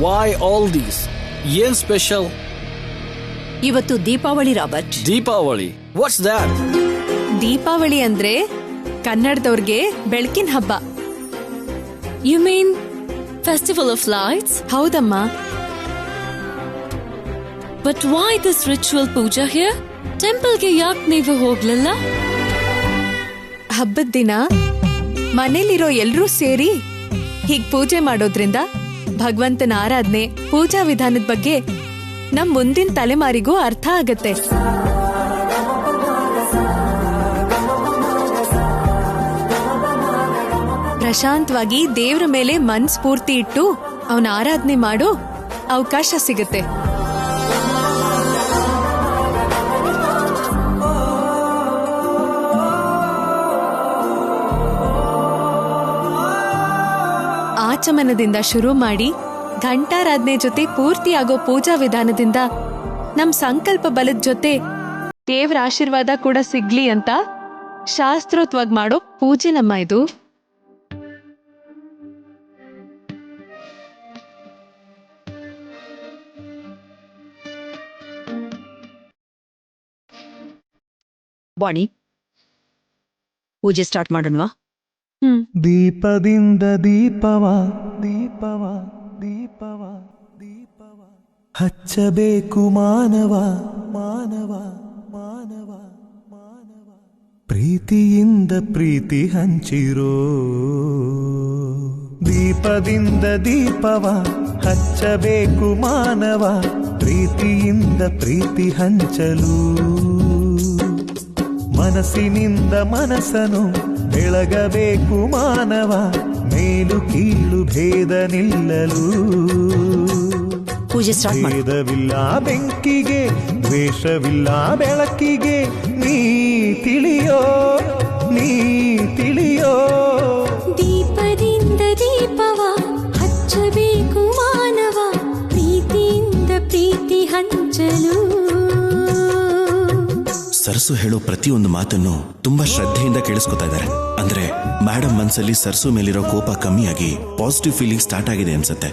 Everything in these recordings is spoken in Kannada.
Why all these? ಏನ್ ಸ್ಪೆಷಲ್? ಇವತ್ತು Deepavali Robert. Deepavali? What's that? Deepavali ಅಂದ್ರೆ ಕನ್ನಡದವ್ರಿಗೆ ಬೆಳಕಿನ ಹಬ್ಬ. You mean festival of lights? ಹೌದಮ್ಮ. But why this ritual puja here? ಟೆಂಪಲ್ಗೆ ಯಾಕೆ ನೀವು ಹೋಗ್ಲಿಲ್ಲ? ಹಬ್ಬದ ದಿನ ಮನೇಲಿರೋ ಎಲ್ರೂ ಸೇರಿ ಹೀಗ್ ಪೂಜೆ ಮಾಡೋದ್ರಿಂದ ಭಗವಂತನ ಆರಾಧನೆ, ಪೂಜಾ ವಿಧಾನದ ಬಗ್ಗೆ ನಮ್ ಮುಂದಿನ ತಲೆಮಾರಿಗೂ ಅರ್ಥ ಆಗತ್ತೆ. ಪ್ರಶಾಂತವಾಗಿ ದೇವ್ರ ಮೇಲೆ ಮನ್ಸ್ಫೂರ್ತಿ ಇಟ್ಟು ಅವನ ಆರಾಧನೆ ಮಾಡೋ ಅವಕಾಶ ಸಿಗತ್ತೆ. ಆಚಮನದಿಂದ ಶುರು ಮಾಡಿ ಘಂಟಾರಾಧನೆ ಜೊತೆ ಪೂರ್ತಿಯಾಗೋ ಪೂಜಾ ವಿಧಾನದಿಂದ ನಮ್ ಸಂಕಲ್ಪ ಬಲದ ಜೊತೆ ದೇವ್ರ ಆಶೀರ್ವಾದ ಕೂಡ ಸಿಗ್ಲಿ ಅಂತ ಶಾಸ್ತ್ರೋತ್ವಾಗಿ ಮಾಡೋ ಪೂಜೆ ನಮ್ಮ ಇದು. ಬಾಣಿ, ಪೂಜೆ ಸ್ಟಾರ್ಟ್ ಮಾಡೋಣವಾ? ದೀಪದಿಂದ ದೀಪವ ದೀಪವ ದೀಪವ ದೀಪವ ಹಚ್ಚಬೇಕು ಮಾನವ ಮಾನವ ಮಾನವ ಮಾನವ ಪ್ರೀತಿಯಿಂದ ಪ್ರೀತಿ ಹಂಚಿರೋ. ದೀಪದಿಂದ ದೀಪವ ಹಚ್ಚಬೇಕು ಮಾನವ ಪ್ರೀತಿಯಿಂದ ಪ್ರೀತಿ ಹಂಚಲು. ಮನಸ್ಸಿನಿಂದ ಮನಸ್ಸನು ಬೆಳಗಬೇಕು ಮಾನವ ಮೇಲು ಕೀಳು ಭೇದ ನಿಲ್ಲಲು. ಭೇದವಿಲ್ಲ ಬೆಂಕಿಗೆ, ದ್ವೇಷವಿಲ್ಲ ಬೆಳಕಿಗೆ, ನೀ ತಿಳಿಯೋ ನೀ ತಿಳಿಯೋ. ದೀಪದಿಂದ ದೀಪವ ಹಚ್ಚಬೇಕು ಮಾನವ ಪ್ರೀತಿಯಿಂದ ಪ್ರೀತಿ ಹಂಚಲು. ಸರ್ಸು ಹೇಳೋ ಪ್ರತಿಯೊಂದು ಮಾತನ್ನು ತುಂಬಾ ಶ್ರದ್ಧೆಯಿಂದ ಕೇಳಿಸ್ಕೊತಾ ಇದ್ದಾರೆ. ಅಂದ್ರೆ ಮೇಡಮ್ ಮನ್ಸಲ್ಲಿ ಸರ್ಸು ಮೇಲಿರೋ ಕೋಪ ಕಮ್ಮಿಯಾಗಿ ಪಾಸಿಟಿವ್ ಫೀಲಿಂಗ್ ಸ್ಟಾರ್ಟ್ ಆಗಿದೆ ಅನ್ಸುತ್ತೆ.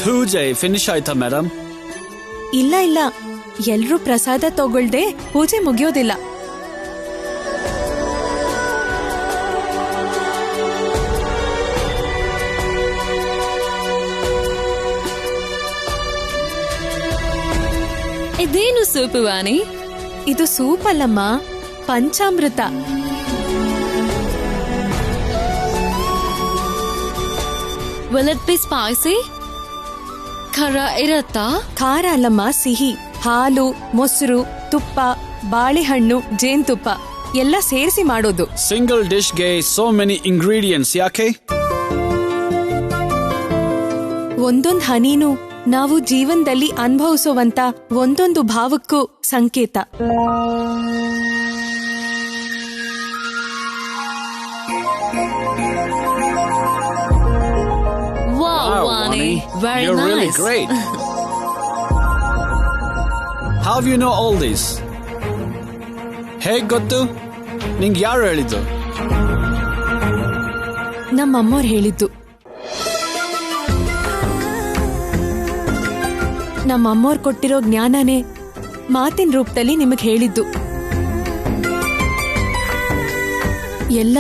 ಪೂಜೆ ಫಿನಿಶ್ ಆಯ್ತಾ ಮೇಡಮ್? ಇಲ್ಲ ಇಲ್ಲ, ಎಲ್ರೂ ಪ್ರಸಾದ ತಗೊಳ್ದೆ ಪೂಜೆ ಮುಗಿಯೋದಿಲ್ಲ. ಇದೇನು ಸೂಪು ವಾಣಿ? ಇದು ಸೂಪ್ ಅಲ್ಲಮ್ಮ, ಪಂಚಾಮೃತ. Will it be spicy? ಖರ ಇರತ್ತಾ? ಖಾರ ಅಲ್ಲಮ್ಮ, ಸಿಹಿ. ಹಾಲು, ಮೊಸರು, ತುಪ್ಪ, ಬಾಳೆಹಣ್ಣು, ಜೇನ್ತುಪ್ಪ ಎಲ್ಲ ಸೇರಿಸಿ ಮಾಡೋದು. Single dish ಗೆ so many ingredients ಯಾಕೆ? ಒಂದೊಂದ್ ಹನಿನೂ ನಾವು ಜೀವನದಲ್ಲಿ ಅನುಭವಿಸುವಂತ ಒಂದೊಂದು ಭಾವಕ್ಕೂ ಸಂಕೇತ. Wow, Wani. Very You're nice. really great. How you know all this? ಹೇಗ್ ಗೊತ್ತು? ನಿಂಗೆ ಯಾರು ಹೇಳಿದ್ದು? ನಮ್ಮಮ್ಮೋರ್ ಹೇಳಿದ್ದು. ನಮ್ಮಮ್ಮೋರ್ ಕೊಟ್ಟಿರೋ ಜ್ಞಾನನೇ ಮಾತಿನ ರೂಪದಲ್ಲಿ ನಿಮಗ್ ಹೇಳಿದ್ದು. ಎಲ್ಲ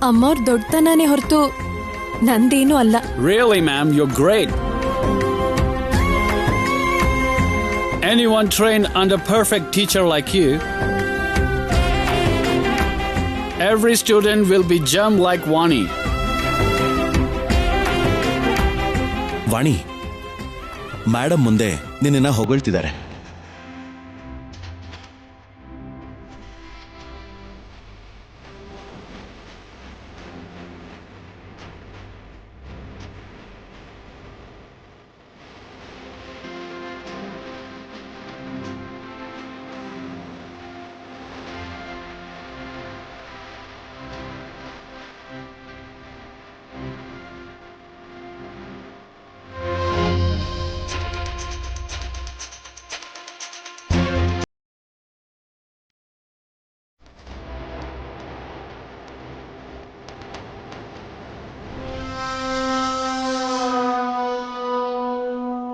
ಅಮ್ಮೋರ್ ದೊಡ್ಡತನನೇ ಹೊರತು ನಂದೇನೂ ಅಲ್ಲ. Really, ma'am, you're great. Anyone trained under perfect teacher like you, every student will be jump like Wani. Vani, madam ಮುಂದೆ ನಿನ್ನ ಹೊಗಳ್ತಿದ್ದಾರೆ.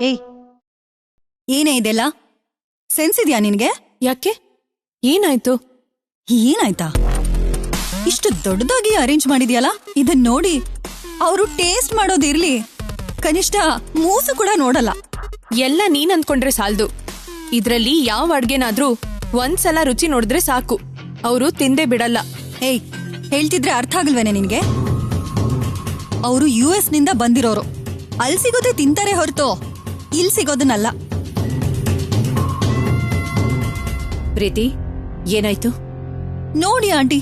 ಏಯ್, ಏನೇ ಇದೆಲ್ಲ? ಸೆನ್ಸ್ ಇದೆಯಾ ನಿನ್ಗೆ? ಯಾಕೆ? ಏನಾಯ್ತು? ಏನಾಯ್ತಾ? ಇಷ್ಟು ದೊಡ್ಡದಾಗಿ ಅರೇಂಜ್ ಮಾಡಿದ್ಯಲ್ಲ, ಇದನ್ ನೋಡಿ ಅವರು ಟೇಸ್ಟ್ ಮಾಡೋದಿರ್ಲಿ, ಕನಿಷ್ಠ ಮೂಸು ಕೂಡ ನೋಡಲ್ಲ. ಎಲ್ಲ ನೀನ್ ಅಂದ್ಕೊಂಡ್ರೆ ಸಾಲ್ದು. ಇದ್ರಲ್ಲಿ ಯಾವ ಅಡ್ಗೆನಾದ್ರೂ ಒಂದ್ಸಲ ರುಚಿ ನೋಡಿದ್ರೆ ಸಾಕು, ಅವರು ತಿಂದೇ ಬಿಡಲ್ಲ. ಏಯ್, ಹೇಳ್ತಿದ್ರೆ ಅರ್ಥ ಆಗಲ್ವೇನೆ ನಿನ್ಗೆ? ಅವರು US ನಿಂದ ಬಂದಿರೋರು. ಅಲ್ಲಿ ಸಿಗೋದೇ ತಿಂತಾರೆ ಹೊರತು ಇಲ್ಲಿ ಸಿಗೋದನ್ನಲ್ಲ. ಪ್ರೀತಿ, ಏನಾಯ್ತು? ನೋಡಿ ಆಂಟಿ,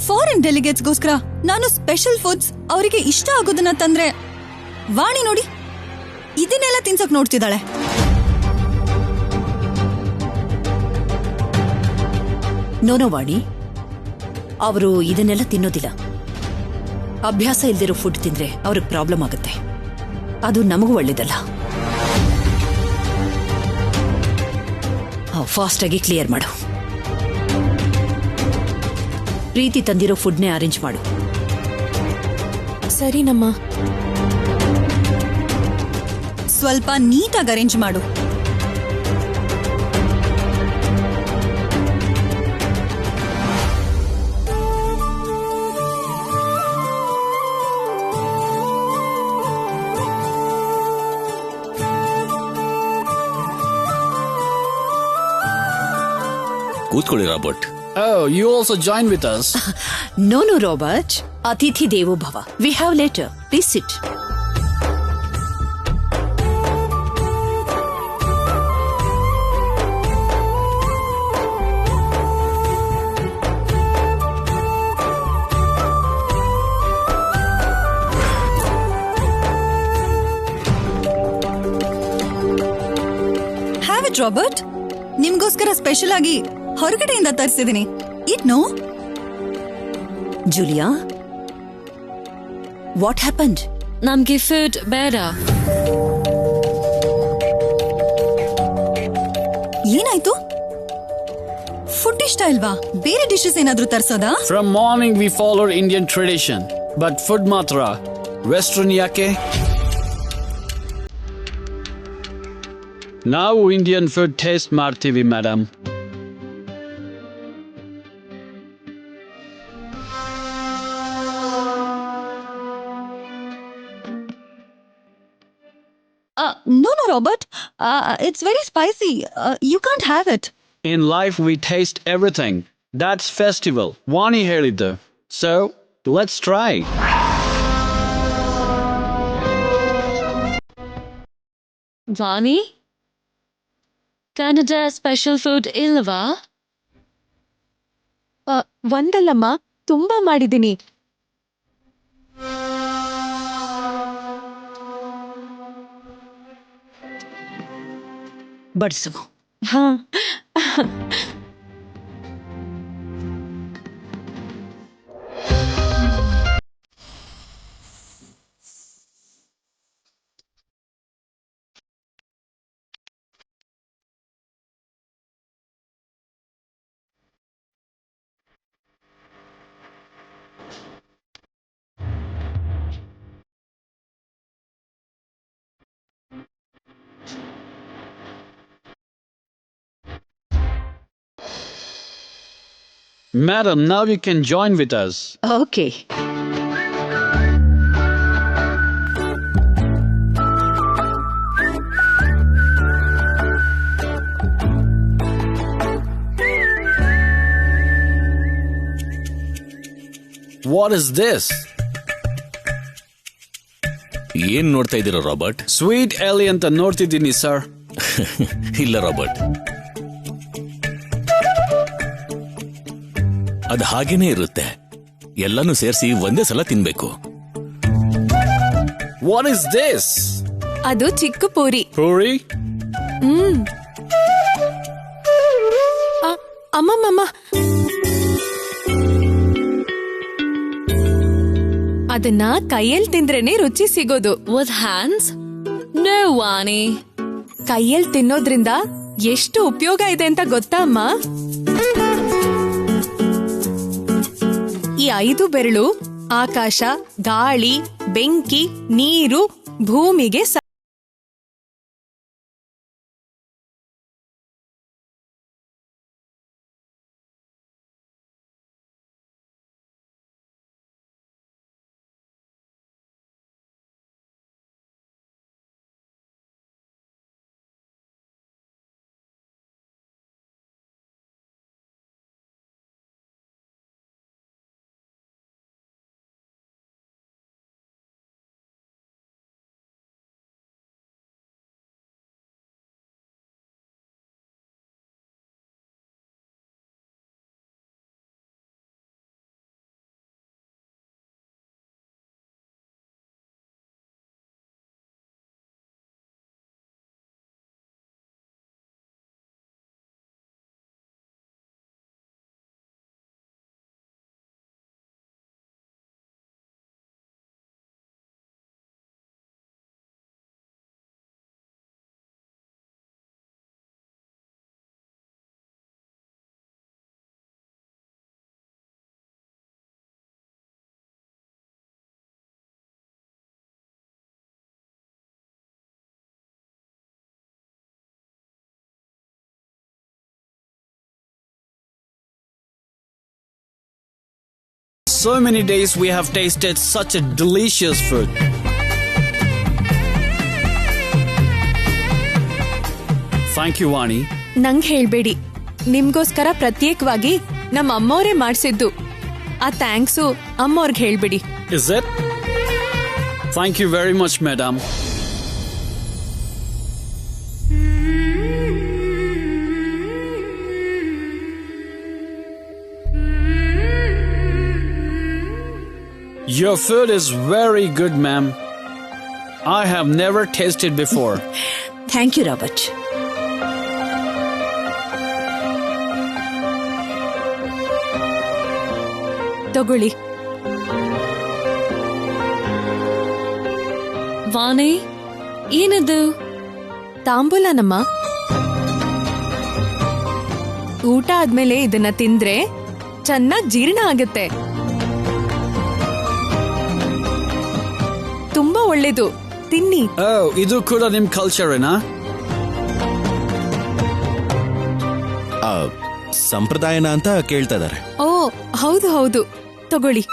ಫಾರಿನ್ ಡೆಲಿಗೇಟ್ಸ್ಗೋಸ್ಕರ ನಾನು ಸ್ಪೆಷಲ್ ಫುಡ್ಸ್ ಅವರಿಗೆ ಇಷ್ಟ ಆಗೋದನ್ನ ತಂದ್ರೆ, ವಾಣಿ ನೋಡಿ ಇದನ್ನೆಲ್ಲ ತಿನ್ಸಕ್ ನೋಡ್ತಿದ್ದಾಳೆ. ನೋನೋ ವಾಣಿ, ಅವರು ಇದನ್ನೆಲ್ಲ ತಿನ್ನೋದಿಲ್ಲ. ಅಭ್ಯಾಸ ಇಲ್ದಿರೋ ಫುಡ್ ತಿಂದ್ರೆ ಅವ್ರಿಗೆ ಪ್ರಾಬ್ಲಮ್ ಆಗುತ್ತೆ. ಅದು ನಮಗೂ ಒಳ್ಳೇದಲ್ಲ. ಫಾಸ್ಟ್ ಆಗಿ ಕ್ಲಿಯರ್ ಮಾಡು. ಪ್ರೀತಿ ತಂದಿರೋ ಫುಡ್ನೇ ಅರೇಂಜ್ ಮಾಡು. ಸರಿನಮ್ಮ. ಸ್ವಲ್ಪ ನೀಟಾಗಿ ಅರೇಂಜ್ ಮಾಡು. ಕೂತ್ಕೊಳ್ಳಿ Robert. Oh, you also join with us. No, Robert. Atithi Devo Bhava. We have later. Please sit. Have it Robert. ನಿಮ್ಗೋಸ್ಕರ ಸ್ಪೆಷಲ್ ಆಗಿ ಹೊರಗಡೆಯಿಂದ ತರಿಸಿದೀನಿ. ಇಟ್ನೋ. Julia, what happened? ನಮ್ಗೆ ಫುಡ್ ಬೇಡ. ಏನಾಯ್ತು? ಫುಡ್ ಇಷ್ಟ ಇಲ್ವಾ? ಬೇರೆ ಡಿಶಸ್ ಏನಾದ್ರೂ ತರ್ಸೋದಾ? From morning we follow Indian tradition, but food matra Western ಯಾಕೆ? ನಾವು Indian food taste ಮಾಡ್ತೀವಿ madam. No no Robert. It's very spicy. You can't have it. In life we taste everything. That's festival. Vani heliddu. So, let's try. Vani? Canada special food ilva? ಒಂದಲ್ಲಮ್ಮ, ತುಂಬಾ ಮಾಡಿದ್ದೀನಿ. ಬಡ್ಸು. ಹಾ. Madam, now you can join with us. Okay. What is this? ಏನ್ ನೋಡ್ತಾ ಇದ್ದೀರಾ ರಾಬರ್ಟ್? Sweet Ellie ಅಂತ ನೋಡ್ತಿದ್ದೀನಿ ಸರ್. ಇಲ್ಲ ರಾಬರ್ಟ್, ಅದು ಹಾಗೇನೆ ಇರುತ್ತೆ. ಎಲ್ಲಾನು ಸೇರಿಸಿ ಒಂದೇ ಸಲ ತಿನ್ಬೇಕು. What is this? ಅದು ಚಿಕ್ಕ ಪೂರಿ. Puri? ಅಮ್ಮಮ್ಮಮ್ಮ, ಅದನ್ನ ಕೈಯಲ್ಲಿ ತಿಂದ್ರೇನೆ ರುಚಿ ಸಿಗೋದು. With hands? No, Vani. ಕೈಯಲ್ಲಿ ತಿನ್ನೋದ್ರಿಂದ ಎಷ್ಟು ಉಪಯೋಗ ಇದೆ ಅಂತ ಗೊತ್ತಾ ಅಮ್ಮ? ಈ 5 ಬೆರಳು ಆಕಾಶ, ಗಾಳಿ, ಬೆಂಕಿ, ನೀರು, ಭೂಮಿಗೆ So many days we have tasted such a delicious food. Thank you, Vani. ನಂಗ್ ಹೇಳ್ಬೇಡಿ, ನಿಮ್ಗೋಸ್ಕರ ಪ್ರತ್ಯೇಕವಾಗಿ ನಮ್ಮ ಅಮ್ಮೋರೇ ಮಾಡ್ಸಿದ್ದು. ಆ ಥ್ಯಾಂಕ್ಸು ಅಮ್ಮೋರ್ಗ್ ಹೇಳ್ಬಿಡಿ. Is it? Thank you very much, madam. Your food is very good, ma'am. I have never tasted before. Thank you Robert. ತಗೊಳ್ಳಿ. Vani, ಏನದು? ತಾಂಬೂಲನಮ್ಮ. ಊಟ ಆದ್ಮೇಲೆ ಇದನ್ನ ತಿಂದ್ರೆ ಚೆನ್ನಾಗ್ ಜೀರ್ಣ ಆಗತ್ತೆ. ತುಂಬಾ ಒಳ್ಳೇದು, ತಿನ್ನಿ. Oh, ಇದು ಕೂಡ ನಿಮ್ ಕಲ್ಚರೇನಾ? ಸಂಪ್ರದಾಯನ ಅಂತ ಕೇಳ್ತಾ ಇದಾರೆ. ಓ ಹೌದು ಹೌದು, ತಗೊಳ್ಳಿ.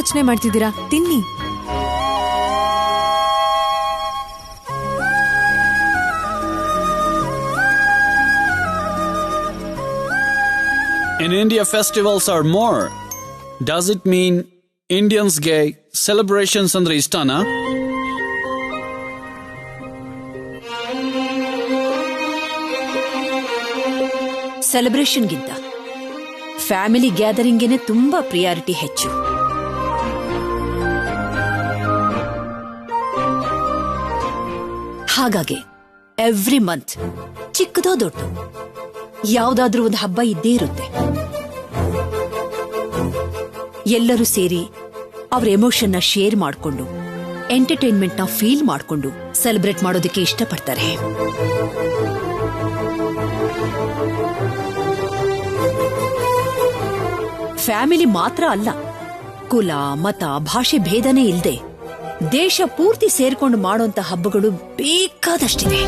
ಯೋಚನೆ ಮಾಡ್ತಿದ್ದೀರಾ? ತಿನ್ನಿ. In India, festivals are more. Does it mean Indians ಗೆ celebrations ಅಂದ್ರೆ ಇಷ್ಟನಾ? ಸೆಲೆಬ್ರೇಷನ್ಗಿಂತ ಫ್ಯಾಮಿಲಿ ಗ್ಯಾದರಿಂಗೇನೆ ತುಂಬಾ ಪ್ರಿಯಾರಿಟಿ ಹೆಚ್ಚು. ಹಾಗಾಗಿ ಎವ್ರಿ ಮಂತ್ ಚಿಕ್ಕದೋ ದೊಡ್ಡ ಯಾವುದಾದ್ರೂ ಒಂದು ಹಬ್ಬ ಇದ್ದೇ ಇರುತ್ತೆ. ಎಲ್ಲರೂ ಸೇರಿ ಅವ್ರ ಎಮೋಷನ್ನ ಶೇರ್ ಮಾಡಿಕೊಂಡು ಎಂಟರ್ಟೈನ್ಮೆಂಟ್ನ ಫೀಲ್ ಮಾಡಿಕೊಂಡು ಸೆಲೆಬ್ರೇಟ್ ಮಾಡೋದಕ್ಕೆ ಇಷ್ಟಪಡ್ತಾರೆ. ಫ್ಯಾಮಿಲಿ ಮಾತ್ರ ಅಲ್ಲ, ಕುಲ, ಮತ, ಭಾಷೆ ಭೇದನೇ ಇಲ್ಲದೆ ದೇಶ ಪೂರ್ತಿ ಸೇರ್ಕೊಂಡು ಮಾಡೋಂಥ ಹಬ್ಬಗಳು ಬೇಕಾದಷ್ಟಿದೆ.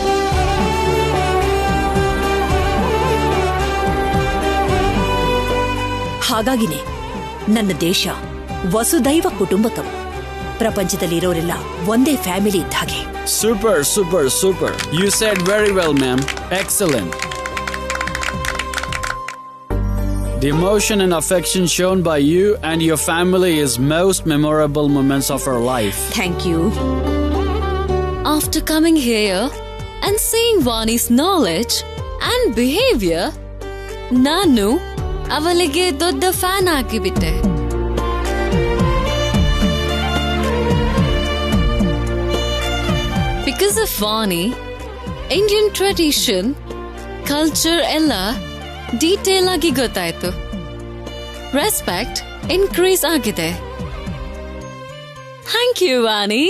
ಹಾಗಾಗಿನೇ ನನ್ನ ದೇಶ ವಸುದೈವ ಕುಟುಂಬಕಂ. ಪ್ರಪಂಚದಲ್ಲಿರೋರೆಲ್ಲ ಒಂದೇ ಫ್ಯಾಮಿಲಿ ಇದ್ದ ಹಾಗೆ. Super, super, super. You said very well, ma'am. Excellent. The emotion and affection shown by you and your family is most memorable moments of our life. Thank you. After coming here and seeing Vani's knowledge and behavior, ನಾನು ಅವಳಿಗೆ ದೊಡ್ಡ ಫ್ಯಾನ್ ಆಗಿಬಿಟ್ಟೆ. Because of Vani, Indian tradition, culture ಎಲ್ಲ ಡೀಟೇಲ್ ಆಗಿ ಗೊತ್ತಾಯ್ತು. ರೆಸ್ಪೆಕ್ಟ್ ಇನ್ಕ್ರೀಸ್ ಆಗಿದೆ. Thank you Vani.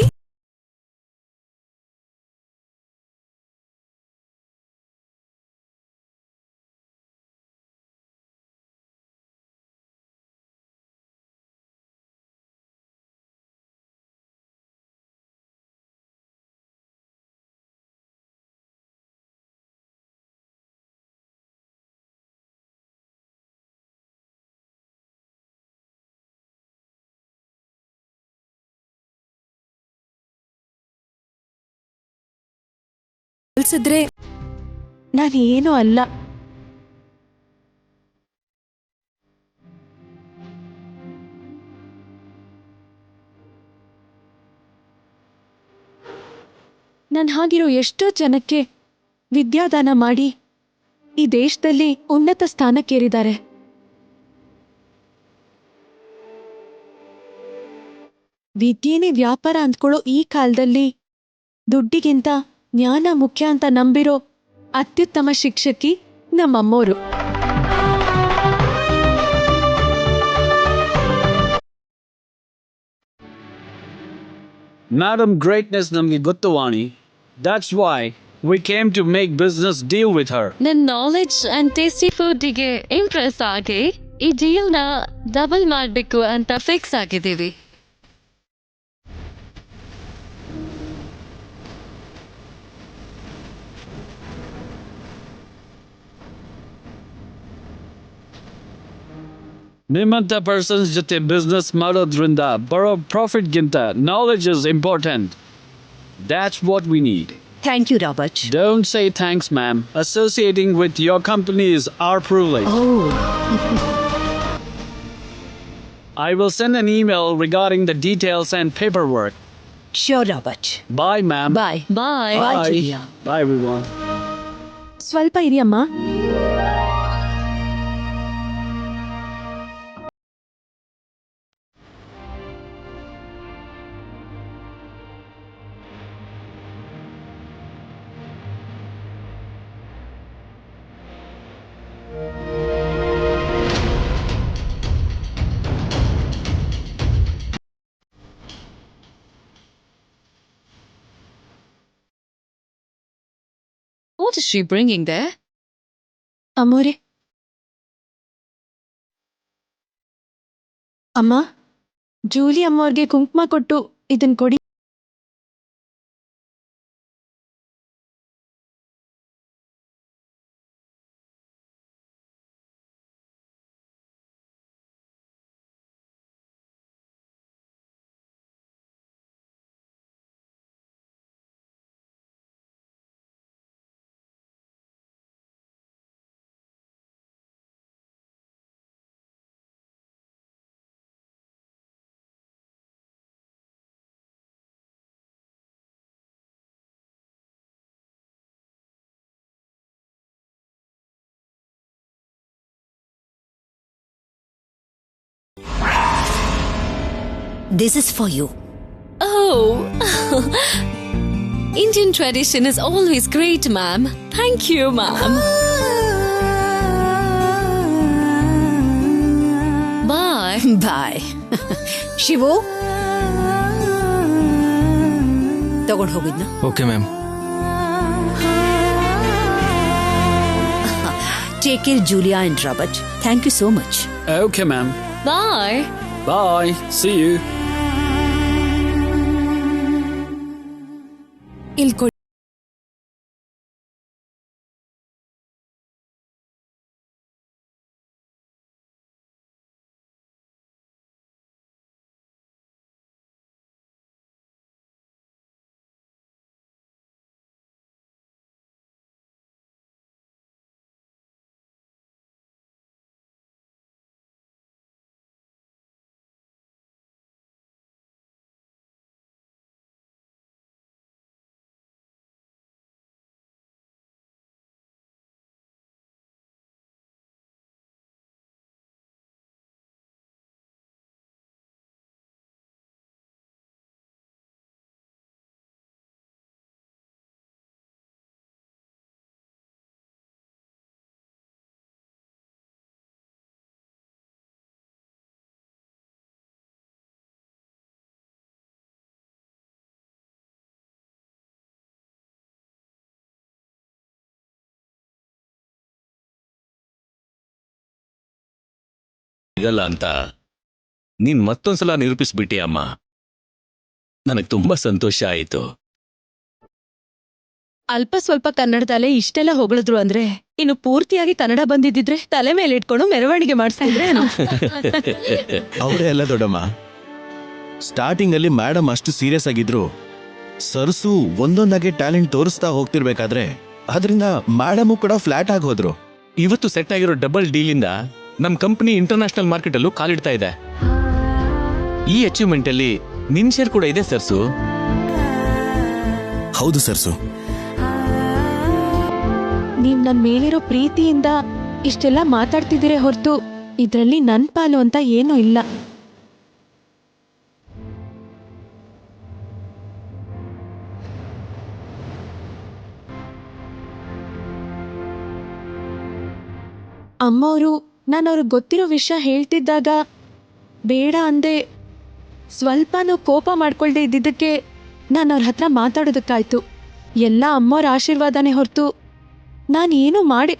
ಕಳ್ಸಿದ್ರೆ ನಾನೇನು ಅಲ್ಲ. ನಾನು ಹಾಗಿರೋ ಎಷ್ಟೋ ಜನಕ್ಕೆ ವಿದ್ಯಾದಾನ ಮಾಡಿ ಈ ದೇಶದಲ್ಲಿ ಉನ್ನತ ಸ್ಥಾನಕ್ಕೇರಿದ್ದಾರೆ. ವಿದ್ಯೆನೇ ವ್ಯಾಪಾರ ಅಂದ್ಕೊಳ್ಳೋ ಈ ಕಾಲದಲ್ಲಿ ದುಡ್ಡಿಗಿಂತ ಜ್ಞಾನ ಮುಖ್ಯ ಅಂತ ನಂಬಿರೋ ಅತ್ಯುತ್ತಮ ಶಿಕ್ಷಕಿ ನಮ್ಮಮ್ಮೋರು. Madam, greatness ನಮಗೆ ಗೊತ್ತು ವಾಣಿ. That's why we came to make business deal with her. ನನ್ನ ನಾಲೆಡ್ಜ್ ಅಂಡ್ ಟೇಸ್ಟಿ ಫುಡ್ಗೆ ಇಂಪ್ರೆಸ್ ಆಗಿ ಈ ಡೀಲ್ನ ಡಬಲ್ ಮಾಡಬೇಕು ಅಂತ ಫಿಕ್ಸ್ ಆಗಿದ್ದೀವಿ. ನಿಮ್ಮಂತ ಪರ್ಸನ್ಸ್ ಜೊತೆ ಬಿಸ್ನೆಸ್ ಮಾಡೋದ್ರಿಂದ ಬರೋ ಪ್ರಾಫಿಟ್ಗಿಂತ knowledge is important. That's what we need. Thank you Robert. Don't say thanks, ma'am. Associating with your company is our privilege. I will send an email regarding the details and paperwork. Sure Robert. Bye, ma'am. Bye. Bye. Bye. Bye, everyone. ಸ್ವಲ್ಪ ಇರಿಯಮ್ಮ. What is she bringing there? ಅಮ್ಮೋರೆ, ಅಮ್ಮ, ಜೂಲಿ ಅಮ್ಮವ್ರಿಗೆ ಕುಂಕುಮ ಕೊಟ್ಟು ಇದನ್ ಕೊಡಿ. This is for you. Oh, Indian tradition is always great, ma'am. Thank you, ma'am. Bye. Bye. Shivu ತಗೊಂಡು ಹೋಗಿದ್ನ? Okay ma'am. Take care Julia and Robert. Thank you so much. Okay, ma'am. Bye. Bye. See you. ಇಲ್ಲಿ ಕೊಡಿ. ಸಿಗಲ್ಲ ಅಂತ ನೀನ್ ಮತ್ತೊಂದ್ಸಲ ನಿರೂಪಿಸ್ಬಿಟ್ಟಿ ಅಮ್ಮ. ನನಗೆ ತುಂಬಾ ಸಂತೋಷ ಆಯಿತು. ಅಲ್ಪ ಸ್ವಲ್ಪ ಕನ್ನಡದಲ್ಲೇ ಇಷ್ಟೆಲ್ಲ ಹೊಗಳಿದ್ರು ಅಂದ್ರೆ ಇನ್ನು ಪೂರ್ತಿಯಾಗಿ ಕನ್ನಡ ಬಂದಿದ್ದಿದ್ರೆ ತಲೆ ಮೇಲೆ ಇಟ್ಕೊಂಡು ಮೆರವಣಿಗೆ ಮಾಡಿಸ್ತಿದ್ರೆ ಅವರೇ ಅಲ್ಲ ದೊಡ್ಡಮ್ಮ. ಸ್ಟಾರ್ಟಿಂಗ್ ಅಲ್ಲಿ ಮೇಡಮ್ ಅಷ್ಟು ಸೀರಿಯಸ್ ಆಗಿದ್ರು. ಸರ್ಸು ಒಂದೊಂದಾಗೆ ಟ್ಯಾಲೆಂಟ್ ತೋರಿಸ್ತಾ ಹೋಗ್ತಿರ್ಬೇಕಾದ್ರೆ ಅದರಿಂದ ಮೇಡಮು ಕೂಡ ಫ್ಲಾಟ್ ಆಗಿ ಹೋದ್ರು. ಇವತ್ತು ಸೆಟ್ ಆಗಿರೋ ಡಬಲ್ ಡೀಲಿಂದ ನಮ್ ಕಂಪನಿ ಇಂಟರ್ನ್ಯಾಷನಲ್ ಮಾರ್ಕೆಟ್ ಅಲ್ಲೂ ಕಾಲಿಡ್ತಾ ಇದೆ. ಈ ಅಚೀವ್ಮೆಂಟ್ ಅಲ್ಲಿ ನಿನ್ ಶೇರ್ ಕೂಡ ಇದೆ ಸರ್ಸು. ಹೌದು ಸರ್ಸು. ನೀವ್ ನನ್ ಮೇಲಿರೋ ಪ್ರೀತಿಯಿಂದ ಇಷ್ಟೆಲ್ಲ ಮಾತಾಡ್ತಿದ್ದೀರೇ ಹೊರತು ಇದ್ರಲ್ಲಿ ನನ್ ಪಾಲು ಅಂತ ಏನೂ ಇಲ್ಲ. ಅಮ್ಮವರು ನಾನು ಅವ್ರಿಗೆ ಗೊತ್ತಿರೋ ವಿಷಯ ಹೇಳ್ತಿದ್ದಾಗ ಬೇಡ ಅಂದೆ ಸ್ವಲ್ಪನೂ ಕೋಪ ಮಾಡ್ಕೊಳ್ದೆ ಇದ್ದಿದ್ದಕ್ಕೆ ನಾನು ಅವ್ರ ಹತ್ರ ಮಾತಾಡೋದಕ್ಕಾಯ್ತು. ಎಲ್ಲ ಅಮ್ಮವ್ರ ಆಶೀರ್ವಾದನೇ ಹೊರತು ನಾನೇನು ಮಾಡಿ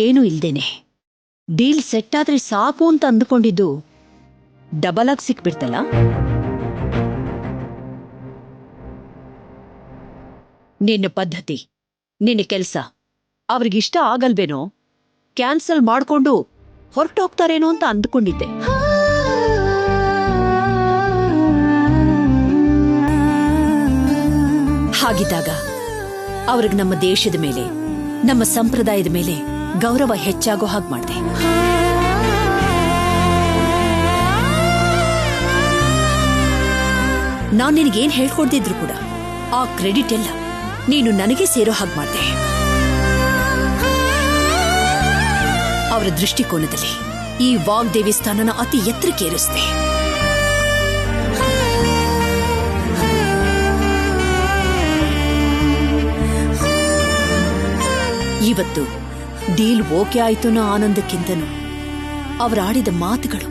ಏನು ಇಲ್ದೇನೆ ಡೀಲ್ ಸೆಟ್ ಆದ್ರೆ ಸಾಕು ಅಂತ ಅಂದುಕೊಂಡಿದ್ದು ಡಬಲ್ ಆಗಿ ಸಿಕ್ಬಿಡ್ತಲ್ಲ. ನಿನ್ನ ಪದ್ಧತಿ, ನಿನ್ನ ಕೆಲಸ ಅವ್ರಿಗಿಷ್ಟ ಆಗಲ್ವೇನೋ, ಕ್ಯಾನ್ಸಲ್ ಮಾಡ್ಕೊಂಡು ಹೊರಟೋಗ್ತಾರೇನೋ ಅಂತ ಅಂದ್ಕೊಂಡಿದ್ದೆ. ಹಾಗಿದ್ದಾಗ ಅವ್ರಿಗೆ ನಮ್ಮ ದೇಶದ ಮೇಲೆ, ನಮ್ಮ ಸಂಪ್ರದಾಯದ ಮೇಲೆ ಗೌರವ ಹೆಚ್ಚಾಗೋ ಹಾಗೆ ಮಾಡಿದೆ. ನಾನ್ ನಿನಗೇನ್ ಹೇಳ್ಕೊಡ್ದಿದ್ರು ಕೂಡ ಆ ಕ್ರೆಡಿಟ್ ಎಲ್ಲ ನೀನು ನನಗೆ ಸೇರೋ ಹಾಗೆ ಮಾಡಿದೆ. ಅವರ ದೃಷ್ಟಿಕೋನದಲ್ಲಿ ಈ ವಾಗ್ದೇವಿ ಸ್ಥಾನನ ಅತಿ ಎತ್ತರಕ್ಕೇರಿಸಿದೆ. ಇವತ್ತು ಡೀಲ್ ಓಕೆ ಆಯ್ತು ಅನ್ನೋ ಆನಂದಕ್ಕಿಂತನೂ ಅವರಾಡಿದ ಮಾತುಗಳು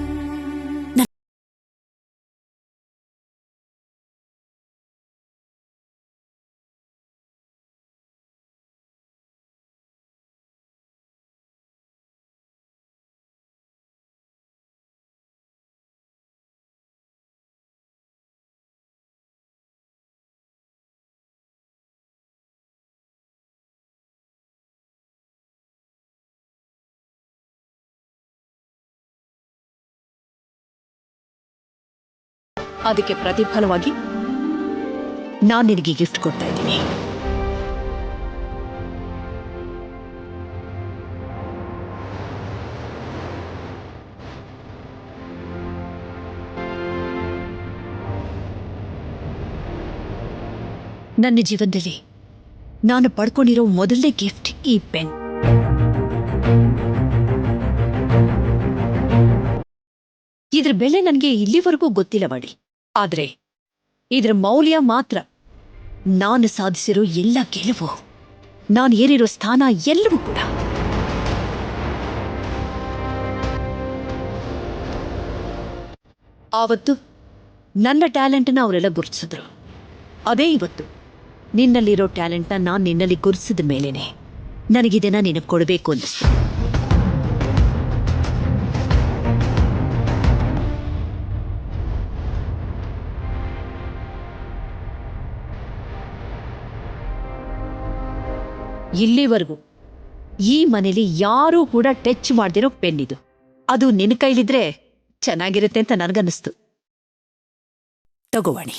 ಅದಕ್ಕೆ ಪ್ರತಿಫಲವಾಗಿ ನಾನು ನಿನಗೆ ಗಿಫ್ಟ್ ಕೊಡ್ತಾ ಇದ್ದೀನಿ. ನನ್ನ ಜೀವನದಲ್ಲಿ ನಾನು ಪಡ್ಕೊಂಡಿರೋ ಮೊದಲನೇ ಗಿಫ್ಟ್ ಈ ಪೆನ್. ಇದ್ರ ಬೆಲೆ ನನಗೆ ಇಲ್ಲಿವರೆಗೂ ಗೊತ್ತಿಲ್ಲ ಮಾಡಿ. ಆದ್ರೆ ಇದ್ರ ಮೌಲ್ಯ ಮಾತ್ರ, ನಾನು ಸಾಧಿಸಿರೋ ಎಲ್ಲ ಗೆಲುವು, ನಾನು ಏರಿರೋ ಸ್ಥಾನ ಎಲ್ಲವೂ ಕೂಡ. ಆವತ್ತು ನನ್ನ ಟ್ಯಾಲೆಂಟ್ನ ಅವರೆಲ್ಲ ಗುರುತಿಸಿದ್ರು. ಅದೇ ಇವತ್ತು ನಿನ್ನಲ್ಲಿರೋ ಟ್ಯಾಲೆಂಟ್ನ ನಾನು ನಿನ್ನಲ್ಲಿ ಗುರುತಿಸಿದ ಮೇಲೇನೆ ನನಗಿದನ್ನ ನಿನಗೆ ಕೊಡಬೇಕು ಅನ್ನಿಸ್ತು. ಇಲ್ಲಿವರೆಗೂ ಈ ಮನೇಲಿ ಯಾರೂ ಕೂಡ ಟಚ್ ಮಾಡ್ದಿರೋ ಪೆನ್ ಇದು. ಅದು ನಿನ್ನ ಕೈಲಿದ್ರೆ ಚೆನ್ನಾಗಿರುತ್ತೆ ಅಂತ ನನಗನ್ನಿಸ್ತು. ತಗೋವಾಣಿ.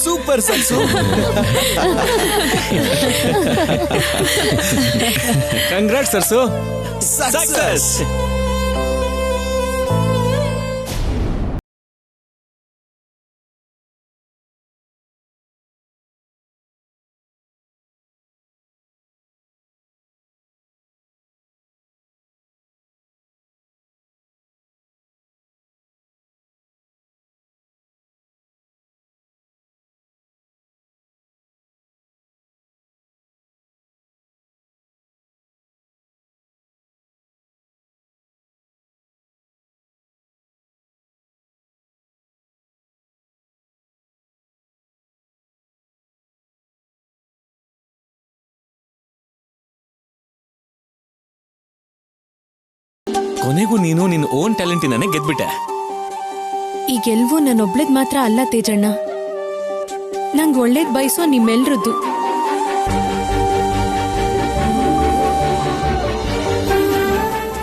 ಸೂಪರ್ ಸರ್ಸು. ಕಂಗ್ರಾಟ್ಸ್ ಸರ್ಸು. ಸಕ್ಸಸ್. ಕೊನೆಗೂ ನೀನು ನಿನ್ನ ಓನ್ ಟ್ಯಾಲೆಂಟಿನೇ ಗೆದ್ಬಿಟ್ಟೆ. ಈ ಗೆಲ್ವು ನನ್ನೊಬ್ಳದ್ ಮಾತ್ರ ಅಲ್ಲ ತೇಜಣ್ಣ, ನಂಗ್ ಒಳ್ಳೇದ್ ಬಯಸೋ ನಿಮ್ಮೆಲ್ರದ್ದು.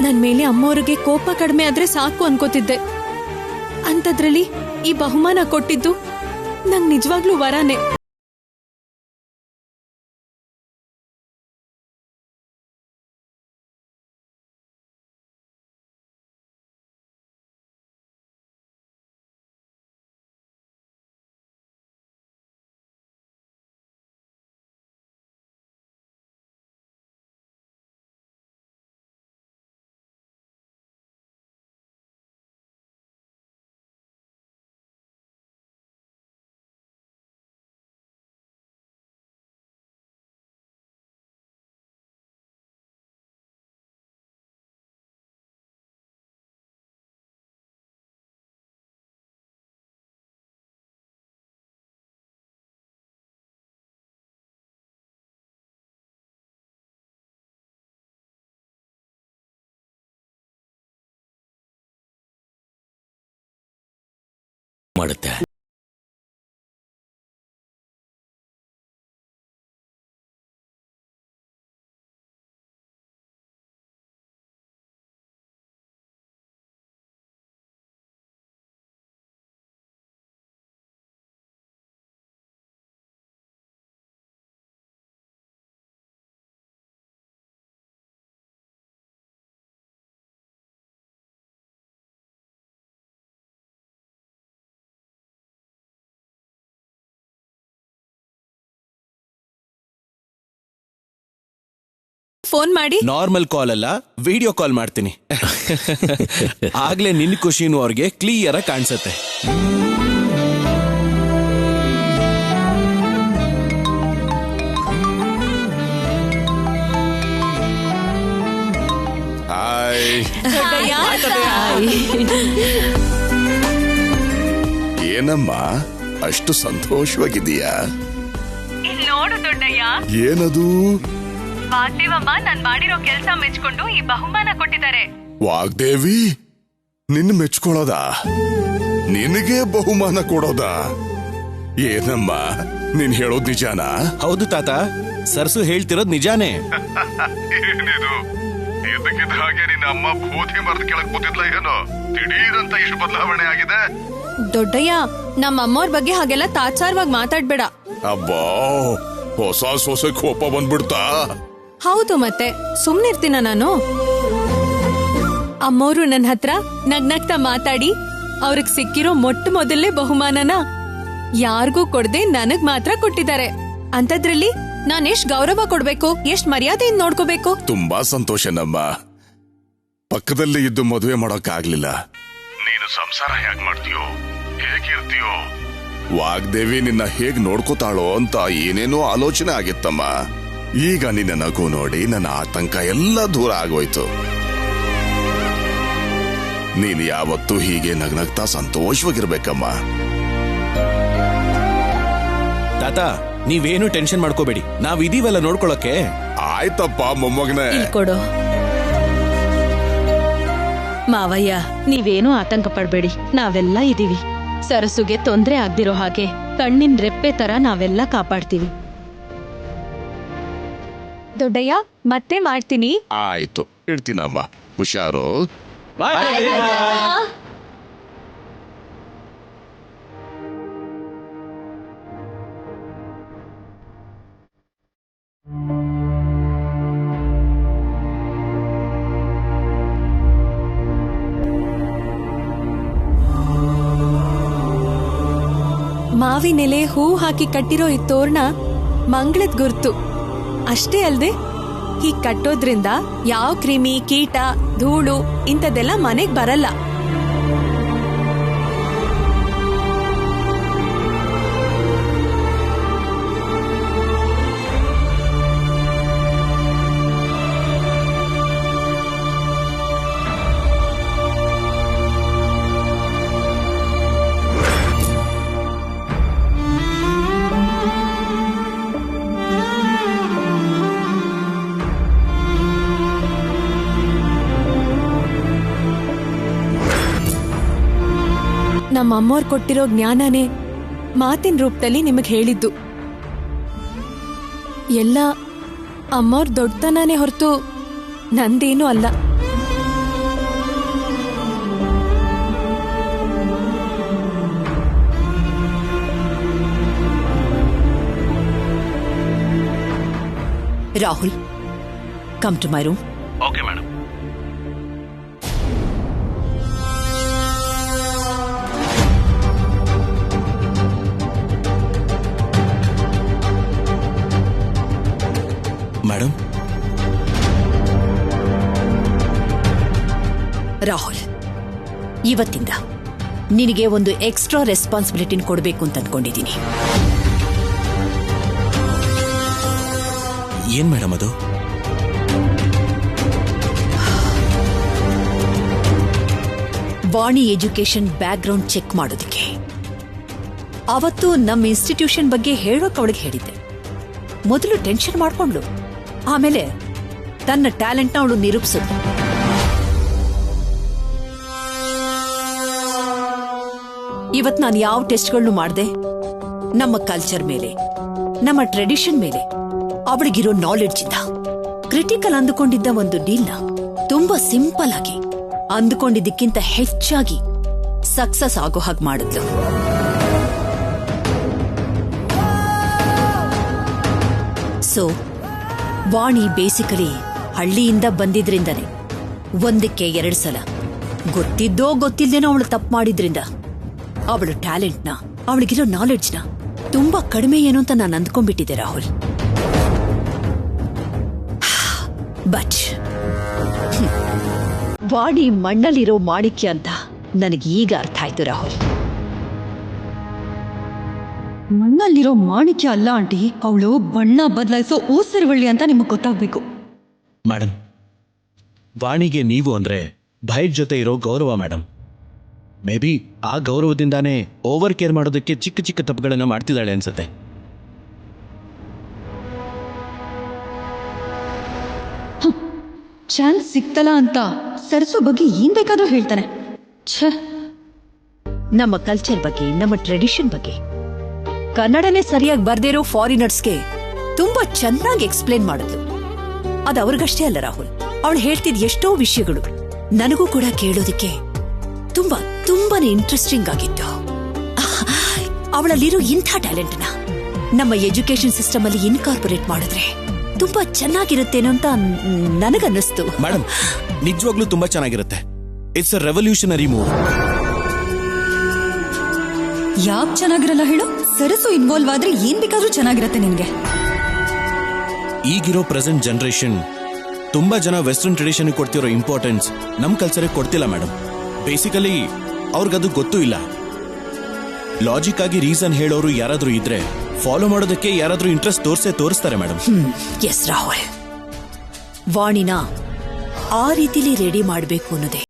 ನನ್ ಮೇಲೆ ಅಮ್ಮವ್ರಿಗೆ ಕೋಪ ಕಡಿಮೆ ಆದ್ರೆ ಸಾಕು ಅನ್ಕೋತಿದ್ದೆ. ಅಂಥದ್ರಲ್ಲಿ ಈ ಬಹುಮಾನ ಕೊಟ್ಟಿದ್ದು ನಂಗ್ ನಿಜವಾಗ್ಲೂ ವರಾನೆ. ಮಾಡುತ್ತೆ. ಫೋನ್ ಮಾಡಿ ನಾರ್ಮಲ್ ಕಾಲ್ ಅಲ್ಲ, ವಿಡಿಯೋ ಕಾಲ್ ಮಾಡ್ತೀನಿ. ಆಗ್ಲೇ ನಿನ್ ಖುಷಿನೂ ಅವ್ರಿಗೆ ಕ್ಲಿಯರ್ ಆಗಿ ಕಾಣಿಸುತ್ತೆ. ಏನಮ್ಮ ಅಷ್ಟು ಸಂತೋಷವಾಗಿದೀಯಾ? ನೋಡು ದೊಡ್ಡಯ್ಯ, ಏನದು? ವಾಗ್ದೇವಮ್ಮ ನಾನ್ ಮಾಡಿರೋ ಕೆಲ್ಸ ಮೆಚ್ಕೊಂಡು ಈ ಬಹುಮಾನ ಕೊಟ್ಟಿದ್ದಾರೆ. ವಾಗ್ದೇವಿ ನಿನ್ನ ಮೆಚ್ಕೊಳ್ಳೋದಾ? ನಿನಗೆ ಬಹುಮಾನ ಕೊಡೋದಾ? ಏನಮ್ಮ ನೀನ್ ಹೇಳೋದ್ ನಿಜಾನಾ? ಹೌದು ತಾತ, ಸರ್ಸು ಹೇಳ್ತಿರೋದ್ ನಿಜಾನೇ. ಏನಿದು ಇದಕ್ಕಿದ್ದ ಹಾಗೆ ನಿನ್ನ ಅಮ್ಮ ಬೂದಿ ಮರದ ಕೆಳಗೆ ಕೂತಿದ್ಲ ಏನೋ? ದಿಢೀರಂತ ಇಷ್ಟು ಬದಲಾವಣೆ ಆಗಿದೆ. ದೊಡ್ಡಯ್ಯ, ನಮ್ಮ ಅಮ್ಮವ್ರ ಬಗ್ಗೆ ಹಾಗೆಲ್ಲ ತಾಚಾರವಾಗಿ ಮಾತಾಡ್ಬೇಡ. ಅಬ್ಬಾ, ಹೊಸ ಸೊಸೆ ಕೋಪ ಬಂದ್ಬಿಡ್ತಾ? ಹೌದು, ಮತ್ತೆ ಸುಮ್ನಿರ್ತೀನ ನಾನು? ಅಮ್ಮೋರು ನನ್ನ ಹತ್ರ ನಗ್ನಗ್ತಾ ಮಾತಾಡಿ ಅವ್ರಿಗೆ ಸಿಕ್ಕಿರೋ ಮೊಟ್ಟ ಮೊದಲನೇ ಬಹುಮಾನನ ಯಾರಿಗೂ ಕೊಡದೆ ನನಗ್ ಮಾತ್ರ ಕೊಟ್ಟಿದ್ದಾರೆ. ಅಂತದ್ರಲ್ಲಿ ನಾನ್ ಎಷ್ಟ್ ಗೌರವ ಕೊಡ್ಬೇಕು, ಎಷ್ಟ್ ಮರ್ಯಾದೆಯಿಂದ ನೋಡ್ಕೋಬೇಕು. ತುಂಬಾ ಸಂತೋಷ ನಮ್ಮ. ಪಕ್ಕದಲ್ಲಿ ಇದ್ದು ಮದುವೆ ಮಾಡೋಕ್ಕಾಗ್ಲಿಲ್ಲ. ನೀನು ಸಂಸಾರ ಹೇಗ್ ಮಾಡ್ತೀಯೋ, ಹೇಗಿರ್ತೀಯೋ, ವಾಗ್ದೇವಿ ನಿನ್ನ ಹೇಗ್ ನೋಡ್ಕೋತಾಳೋ ಅಂತ ಏನೇನೋ ಆಲೋಚನೆ ಆಗಿತ್ತಮ್ಮ. ಈಗ ನಿನ್ನ ನಗು ನೋಡಿ ನನ್ನ ಆತಂಕ ಎಲ್ಲ ದೂರ ಆಗೋಯ್ತು. ನೀನು ಯಾವತ್ತೂ ಹೀಗೆ ನಗ್ನಗ್ತಾ ಸಂತೋಷವಾಗಿರ್ಬೇಕಮ್ಮ. ತಾತ, ನೀವೇನು ಟೆನ್ಷನ್ ಮಾಡ್ಕೋಬೇಡಿ, ನಾವ್ ಇದೀವಲ್ಲ ನೋಡ್ಕೊಳಕ್ಕೆ. ಆಯ್ತಪ್ಪ ಮೊಮ್ಮಗನೇ. ಕೊಡು ಮಾವಯ್ಯ, ನೀವೇನು ಆತಂಕ ಪಡ್ಬೇಡಿ, ನಾವೆಲ್ಲ ಇದೀವಿ. ಸರಸುಗೆ ತೊಂದ್ರೆ ಆಗ್ದಿರೋ ಹಾಗೆ ಕಣ್ಣಿನ ರೆಪ್ಪೆ ತರ ನಾವೆಲ್ಲ ಕಾಪಾಡ್ತೀವಿ. ದೊಡ್ಡಯ್ಯ, ಮತ್ತೆ ಮಾಡ್ತೀನಿ. ಆಯ್ತು, ಇಡ್ತೀನಮ್ಮ. ಹುಷಾರು. ಮಾವಿನೆಲೆ ಹೂ ಹಾಕಿ ಕಟ್ಟಿರೋ ಈ ತೋರಣ ಮಂಗಳದ ಗುರ್ತು. ಅಷ್ಟೇ ಅಲ್ದೆ ಹೀಗ್ ಕಟ್ಟೋದ್ರಿಂದ ಯಾವ ಕ್ರಿಮಿ, ಕೀಟ, ಧೂಳು ಇಂಥದ್ದೆಲ್ಲ ಮನೆಗ್ ಬರಲ್ಲ. ನಮ್ಮ ಅಮ್ಮೋರ್ ಕೊಟ್ಟಿರೋ ಜ್ಞಾನನೇ ಮಾತಿನ ರೂಪದಲ್ಲಿ ನಿಮಗ್ ಹೇಳಿದ್ದು. ಎಲ್ಲ ಅಮ್ಮೋರ್ ದೊಡ್ಡತನನೇ ಹೊರತು ನಂದೇನೂ ಅಲ್ಲ. Rahul, come to my room. Okay madam. Madam. Rahul, ಇವತ್ತಿಂದ ನಿನಗೆ ಒಂದು ಎಕ್ಸ್ಟ್ರಾ ರೆಸ್ಪಾನ್ಸಿಬಿಲಿಟಿನ ಕೊಡಬೇಕು ಅಂತ ಅನ್ಕೊಂಡಿದ್ದೀನಿ. ಏನ್ ಮೇಡಮ್ ಅದು? ವಾಣಿ ಎಜುಕೇಶನ್ ಬ್ಯಾಕ್ಗ್ರೌಂಡ್ ಚೆಕ್ ಮಾಡೋದಕ್ಕೆ. ಅವತ್ತು ನಮ್ಮ ಇನ್ಸ್ಟಿಟ್ಯೂಷನ್ ಬಗ್ಗೆ ಹೇಳೋಕೆ ಅವಳಿಗೆ ಹೇಳಿದ್ದೆ. ಮೊದಲು ಟೆನ್ಷನ್ ಮಾಡ್ಕೊಂಡ್ಲು, ಆಮೇಲೆ ತನ್ನ ಟ್ಯಾಲೆಂಟ್ನ ಅವಳು ನಿರೂಪಿಸಿದ್ಲು. ಇವತ್ತು ನಾನು ಯಾವ ಟೆಸ್ಟ್ಗಳನ್ನು ಮಾಡಿದೆ, ನಮ್ಮ ಕಲ್ಚರ್ ಮೇಲೆ, ನಮ್ಮ ಟ್ರೆಡಿಷನ್ ಮೇಲೆ ಅವಳಿಗಿರೋ ನಾಲೆಡ್ಜ್ ಇಂದ ಕ್ರಿಟಿಕಲ್ ಅಂದುಕೊಂಡಿದ್ದ ಒಂದು ಡೀಲ್ನ ತುಂಬಾ ಸಿಂಪಲ್ ಆಗಿ, ಅಂದುಕೊಂಡಿದ್ದಕ್ಕಿಂತ ಹೆಚ್ಚಾಗಿ ಸಕ್ಸಸ್ ಆಗೋ ಹಾಗೆ ಮಾಡಿದ್ಲು. ಸೊ ವಾಣಿ ಬೇಸಿಕಲಿ ಹಳ್ಳಿಯಿಂದ ಬಂದಿದ್ರಿಂದನೇ ಒಂದಕ್ಕೆ 2 ಸಲ ಗೊತ್ತಿದ್ದೋ ಗೊತ್ತಿಲ್ದೇನೋ ಅವಳು ತಪ್ಪು ಮಾಡಿದ್ರಿಂದ ಅವಳ ಟ್ಯಾಲೆಂಟ್ನ, ಅವಳಿಗಿರೋ ನಾಲೆಡ್ಜ್ನ ತುಂಬಾ ಕಡಿಮೆ ಏನು ಅಂತ ನಾನು ಅಂದ್ಕೊಂಡ್ಬಿಟ್ಟಿದ್ದೆ ರಾಹುಲ್. ಬಟ್ ವಾಣಿ ಮಣ್ಣಲ್ಲಿರೋ ಮಾಣಿಕ್ಯ ಅಂತ ನನಗೆ ಈಗ ಅರ್ಥ ಆಯ್ತು ರಾಹುಲ್. ಮಣ್ಣಲ್ಲಿರೋ ಮಾಣಿಕ್ಯ ಅಲ್ಲ ಆಂಟಿ, ಅವಳು ಬಣ್ಣ ಬದಲಾಯಿಸೋ ಊಸರವಳ್ಳಿ ಅಂತ ನಿಮಗೆ ಗೊತ್ತಾಗ್ಬೇಕು. ಮೇಡಮ್, ವಾಣಿಗೆ ನೀವು ಅಂದ್ರೆ ಭಯದ ಜೊತೆ ಇರೋ ಗೌರವ ಮೇಡಮ್. ಮೇ ಬಿ ಆ ಗೌರವದಿಂದಾನೇ ಓವರ್ ಕೇರ್ ಮಾಡೋದಕ್ಕೆ ಚಿಕ್ಕ ಚಿಕ್ಕ ತಪ್ಪುಗಳನ್ನು ಮಾಡ್ತಿದ್ದಾಳೆ ಅನ್ಸುತ್ತೆ. ಚಾನ್ಸ್ ಸಿಕ್ತಲ್ಲ ಅಂತ ಸರಸು ಬಗ್ಗೆ ಏನ್ ಬೇಕಾದ್ರೂ ಹೇಳ್ತಾನೆ. ಛೇ, ನಮ್ಮ ಕಲ್ಚರ್ ಬಗ್ಗೆ, ನಮ್ಮ ಟ್ರೆಡಿಷನ್ ಬಗ್ಗೆ ಕನ್ನಡನೇ ಸರಿಯಾಗಿ ಬರ್ದಿರೋ ಫಾರಿನರ್ಸ್ಗೆ ತುಂಬಾ ಚೆನ್ನಾಗಿ ಎಕ್ಸ್ಪ್ಲೇನ್ ಮಾಡಿದ್ಲು. ಅದು ಅವ್ರಿಗಷ್ಟೇ ಅಲ್ಲ ರಾಹುಲ್, ಅವಳು ಹೇಳ್ತಿದ್ ಎಷ್ಟೋ ವಿಷಯಗಳು ನನಗೂ ಕೂಡ ಕೇಳೋದಕ್ಕೆ ತುಂಬಾನೇ ಇಂಟ್ರೆಸ್ಟಿಂಗ್ ಆಗಿತ್ತು. ಅವಳಲ್ಲಿರೋ ಇಂಥ ಟ್ಯಾಲೆಂಟ್ನ ನಮ್ಮ ಎಜುಕೇಶನ್ ಸಿಸ್ಟಮ್ ಅಲ್ಲಿ ಇನ್ಕಾರ್ಪೊರೇಟ್ ಮಾಡಿದ್ರೆ ತುಂಬಾ ಚೆನ್ನಾಗಿರುತ್ತೇನೋ ಅಂತ ನನಗನ್ನಿಸ್ತು. ಮೇಡಮ್, ನಿಜವಾಗ್ಲೂ ತುಂಬಾ ಚೆನ್ನಾಗಿರುತ್ತೆ. It's a revolutionary move. ಯಾಕೆ ಚೆನ್ನಾಗಿರಲ್ಲ ಹೇಳು? ಸರಸು ಇನ್ವಾಲ್ವ್ ಆದ್ರೆ ಏನ್ ಬೇಕಾದ್ರೂ ಚೆನ್ನಾಗಿರತ್ತೆ ನಿನ್ಗೆ. ಈಗಿರೋ ಪ್ರೆಸೆಂಟ್ ಜನರೇಷನ್ ತುಂಬಾ ಜನ ವೆಸ್ಟರ್ನ್ ಟ್ರೆಡಿಷನ್ ಕೊಡ್ತಿರೋ ಇಂಪಾರ್ಟೆನ್ಸ್ ನಮ್ ಕಲ್ಚರ್ ಕೊಡ್ತಿಲ್ಲ ಮೇಡಮ್. ಬೇಸಿಕಲಿ ಅವ್ರಿಗದು ಗೊತ್ತೂ ಇಲ್ಲ. ಲಾಜಿಕ್ ಆಗಿ ರೀಸನ್ ಹೇಳೋರು ಯಾರಾದ್ರೂ ಇದ್ರೆ ಫಾಲೋ ಮಾಡೋದಕ್ಕೆ ಯಾರಾದ್ರೂ ಇಂಟ್ರೆಸ್ಟ್ ತೋರಿಸ್ತಾರೆ ಮೇಡಮ್. ಎಸ್ ರಾಹುಲ್, ವಾಣಿನ ಆ ರೀತಿಲಿ ರೆಡಿ ಮಾಡಬೇಕು ಅನ್ನೋದೇ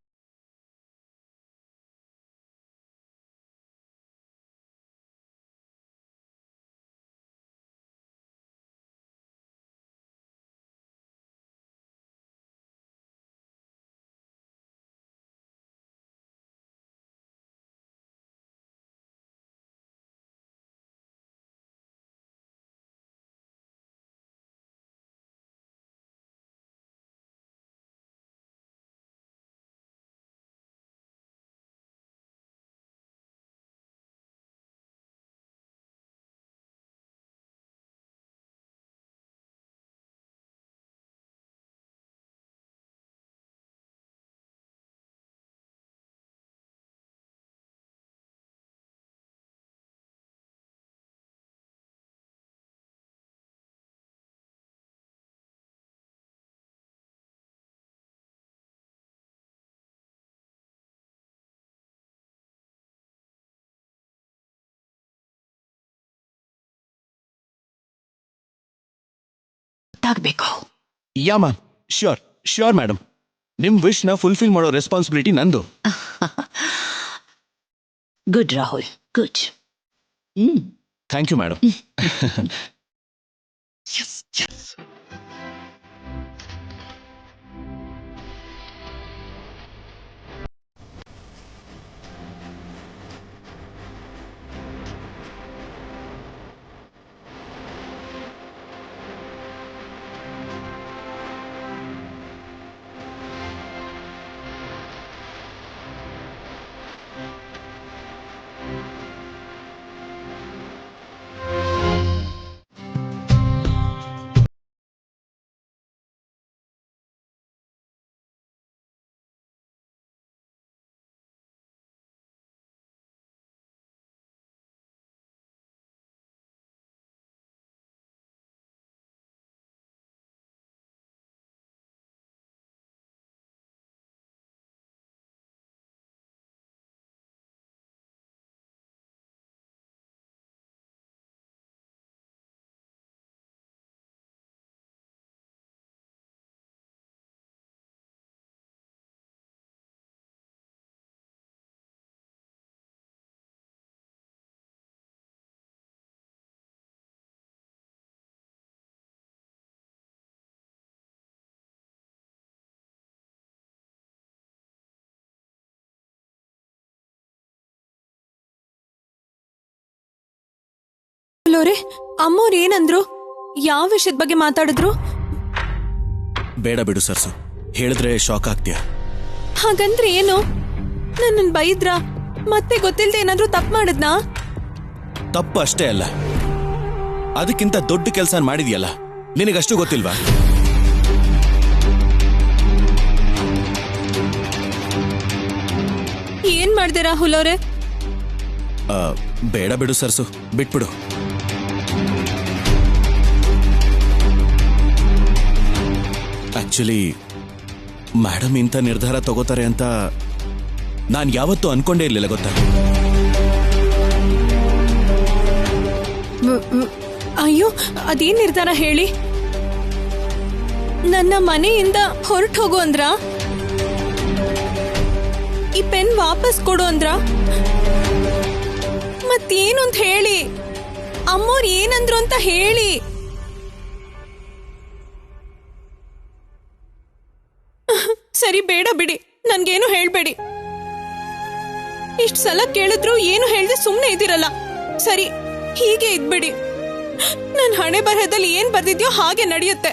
ಗೊತ್ತಾಗ್ಬೇಕು. Yeah ma'am, sure madam. ನಿಮ್ ವಿಶ್ ನ ಫುಲ್ಫಿಲ್ ಮಾಡೋ ರೆಸ್ಪಾನ್ಸಿಬಿಲಿಟಿ ನಂದು. Good Rahul, good. Thank you madam. ಅಮ್ಮೋರ್ ಏನಂದ್ರು? ಯಾವ ವಿಷಯದ ಬಗ್ಗೆ ಮಾತಾಡಿದ್ರು? ಬೇಡ ಬಿಡು ಸರ್ಸು, ಹೇಳಿದ್ರೆ ಶಾಕ್ ಆಗ್ತೀಯ. ಹಾಗಂದ್ರೆ ಏನು? ನನ್ನನ್ ಬೈದ್ರ? ಮತ್ತೆ ಗೊತ್ತಿಲ್ದೆ ಏನಾದ್ರೂ ತಪ್ಪು ಮಾಡಿದ್ನಾ? ತಪ್ಪು ಅಷ್ಟೇ ಅಲ್ಲ, ಅದಕ್ಕಿಂತ ದೊಡ್ಡ ಕೆಲಸ ಮಾಡಿದ್ಯಲ್ಲ, ನಿನಗಷ್ಟು ಗೊತ್ತಿಲ್ವಾ? ಏನ್ ಮಾಡ್ದೆ ರಾಹುಲ್ ಅವರೇ? ಬೇಡ ಬಿಡು ಸರ್ಸು, ಬಿಟ್ಬಿಡು. ಆಕ್ಚುಲಿ ಮೇಡಮ್ ಇಂಥ ನಿರ್ಧಾರ ತಗೋತಾರೆ ಅಂತ ನಾನು ಯಾವತ್ತೂ ಅನ್ಕೊಂಡೇ ಇರಲಿಲ್ಲ ಗೊತ್ತಾ. ಅಯ್ಯೋ ಅದೇನ್ ನಿರ್ಧಾರ ಹೇಳಿ? ನನ್ನ ಮನೆಯಿಂದ ಹೊರಟು ಹೋಗು ಅಂದ್ರ? ಈ ಪೆನ್ ವಾಪಸ್ ಕೊಡು ಅಂದ್ರ? ಮತ್ತೇನು ಅಂತ ಹೇಳಿ? ಅಮ್ಮೋರ್ ಏನಂದ್ರು ಅಂತ ಹೇಳಿ. ಸರಿ ಬೇಡ ಬಿಡಿ, ನನ್ಗೇನು ಹೇಳ್ಬೇಡಿ. ಇಷ್ಟು ಸಲ ಕೇಳಿದ್ರು ಏನು ಹೇಳ್ದೆ ಸುಮ್ನೆ ಇದ್ದೀರಲ್ಲ. ಸರಿ ಹೀಗೆ ಇದ್ಬಿಡಿ. ನನ್ ಹಣೆ ಬರಹದಲ್ಲಿ ಏನ್ ಬರ್ದಿದ್ಯೋ ಹಾಗೆ ನಡೆಯುತ್ತೆ.